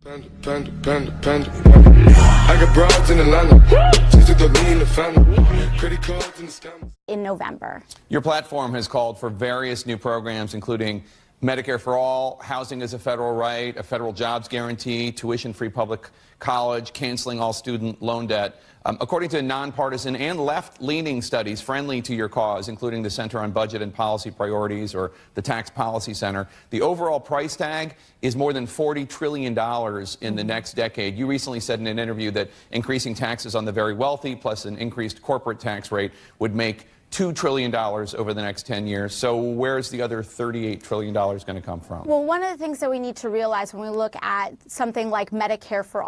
I got broads in Atlanta. Just to lean the family. Credit cards and the scammers. In November. Your platform has called for various new programs, including Medicare for all, housing as a federal right, a federal jobs guarantee, tuition-free public college, canceling all student loan debt. According to nonpartisan and left-leaning studies friendly to your cause, including the Center on Budget and Policy Priorities or the Tax Policy Center, the overall price tag is more than $40 trillion in the next decade. You recently said in an interview that increasing taxes on the very wealthy plus an increased corporate tax rate would make $2 trillion over the next 10 years. So where's the other $38 trillion going to come from? Well, one of the things that we need to realize when we look at something like Medicare for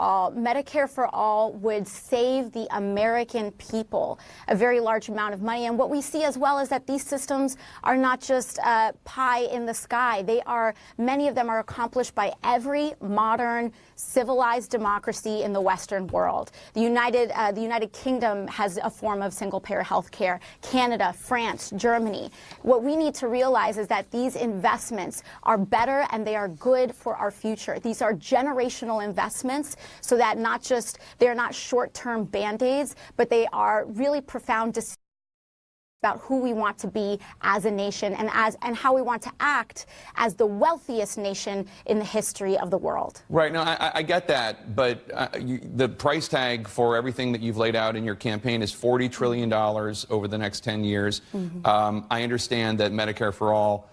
all would save the American people a very large amount of money. And what we see as well is that these systems are not just pie in the sky. Many of them are accomplished by every modern civilized democracy in the Western world. The United Kingdom has a form of single-payer health care. Canada, France, Germany. What we need to realize is that these investments are better and they are good for our future. These are generational investments so that they're not short-term band-aids, but they are really profound decisions about who we want to be as a nation and how we want to act as the wealthiest nation in the history of the world. Right. Now, I get that, but the price tag for everything that you've laid out in your campaign is $40 trillion over the next 10 years. I understand that Medicare for all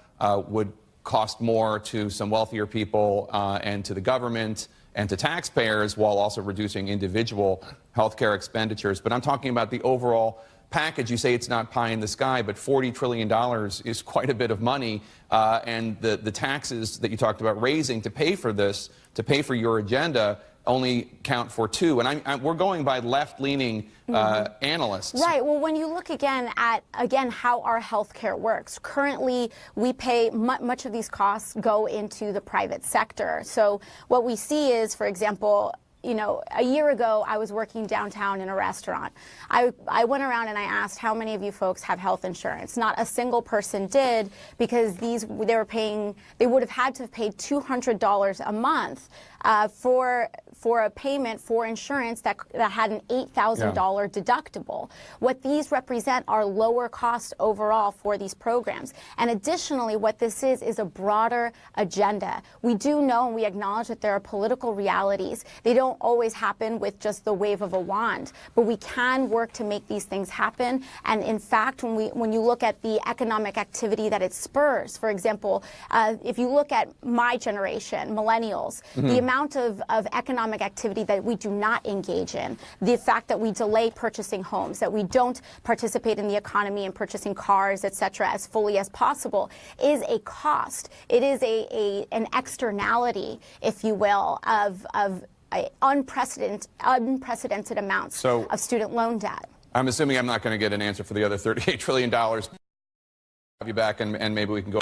would cost more to some wealthier people and to the government and to taxpayers while also reducing individual health care expenditures. But I'm talking about the overall package. You say it's not pie in the sky, but $40 trillion is quite a bit of money. And the taxes that you talked about raising to pay for this, to pay for your agenda, only count for $2. And we're going by left-leaning analysts. Right. Well, when you look again at how our health care works, currently we pay much of these costs go into the private sector. So what we see is, for example, a year ago, I was working downtown in a restaurant. I went around and I asked how many of you folks have health insurance. Not a single person did, because they would have had to have paid $200 a month for a payment for insurance that had an $8,000 deductible. What these represent are lower costs overall for these programs. And additionally, what this is a broader agenda. We do know and we acknowledge that there are political realities. They don't always happen with just the wave of a wand, but we can work to make these things happen. And in fact, when you look at the economic activity that it spurs, for example, if you look at my generation, millennials, the amount of economic activity that we do not engage in, the fact that we delay purchasing homes, that we don't participate in the economy and purchasing cars, etc., as fully as possible, is a cost. It is an externality, if you will, of unprecedented amounts of student loan debt. I'm assuming I'm not going to get an answer for the other $38 trillion. I'll have you back and maybe we can go.